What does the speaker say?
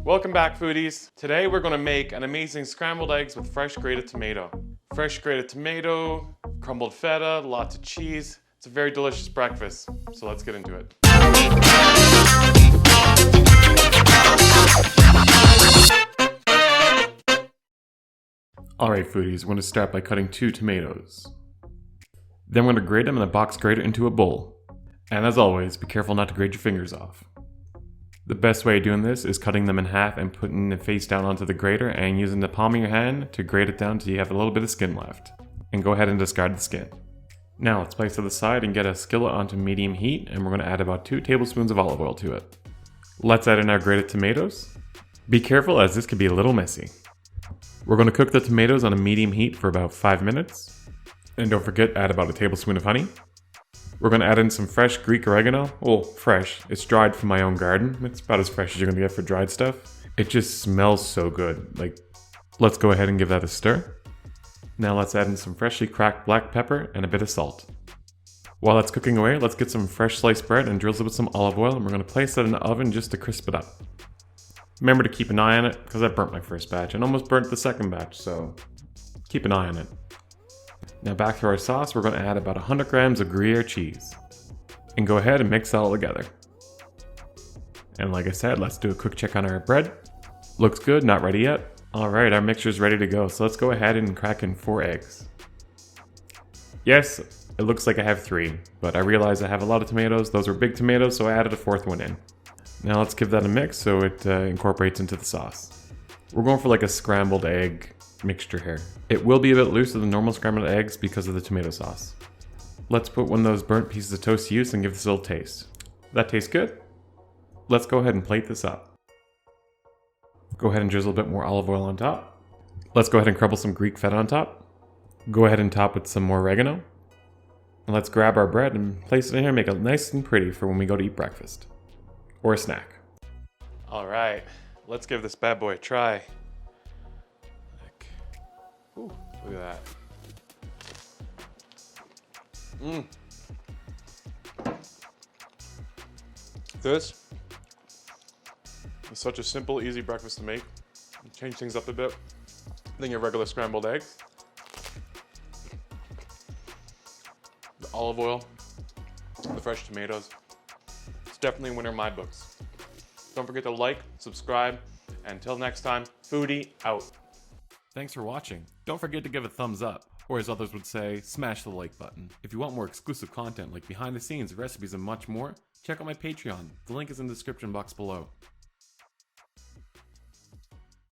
Welcome back, foodies. Today we're going to make an amazing scrambled eggs with fresh grated tomato. Fresh grated tomato, crumbled feta, lots of cheese. It's a very delicious breakfast, so let's get into it. Alright foodies, we're going to start by cutting 2 tomatoes. Then we're going to grate them in a box grater into a bowl. And as always, be careful not to grate your fingers off. The best way of doing this is cutting them in half and putting the face down onto the grater and using the palm of your hand to grate it down till you have a little bit of skin left. And go ahead and discard the skin. Now let's place it to the side and get a skillet onto medium heat, and we're going to add about 2 tablespoons of olive oil to it. Let's add in our grated tomatoes. Be careful as this could be a little messy. We're going to cook the tomatoes on a medium heat for about 5 minutes. And don't forget, add about a tablespoon of honey. We're going to add in some fresh Greek oregano. Well, fresh. It's dried from my own garden. It's about as fresh as you're going to get for dried stuff. It just smells so good. Let's go ahead and give that a stir. Now let's add in some freshly cracked black pepper and a bit of salt. While that's cooking away, let's get some fresh sliced bread and drizzle it with some olive oil, and we're going to place that in the oven just to crisp it up. Remember to keep an eye on it, because I burnt my first batch and almost burnt the second batch, so keep an eye on it. Now back to our sauce, we're going to add about 100 grams of Gruyere cheese. And go ahead and mix it all together. And like I said, let's do a quick check on our bread. Looks good, not ready yet. Alright, our mixture is ready to go, so let's go ahead and crack in 4 eggs. Yes, it looks like I have 3, but I realize I have a lot of tomatoes. Those were big tomatoes, so I added a 4th one in. Now let's give that a mix so it incorporates into the sauce. We're going for like a scrambled egg mixture here. It will be a bit looser than normal scrambled eggs because of the tomato sauce. Let's put one of those burnt pieces of toast to use and give this a little taste. That tastes good. Let's go ahead and plate this up. Go ahead and drizzle a bit more olive oil on top. Let's go ahead and crumble some Greek feta on top. Go ahead and top with some more oregano. And let's grab our bread and place it in here and make it nice and pretty for when we go to eat breakfast. Or a snack. Alright, let's give this bad boy a try. Ooh, look at that. This is such a simple, easy breakfast to make. Change things up a bit than your regular scrambled eggs. The olive oil, the fresh tomatoes. It's definitely a winner in my books. Don't forget to like, subscribe, and until next time, foodie out. Thanks for watching. Don't forget to give a thumbs up, or as others would say, smash the like button. If you want more exclusive content like behind the scenes, recipes, and much more, check out my Patreon. The link is in the description box below.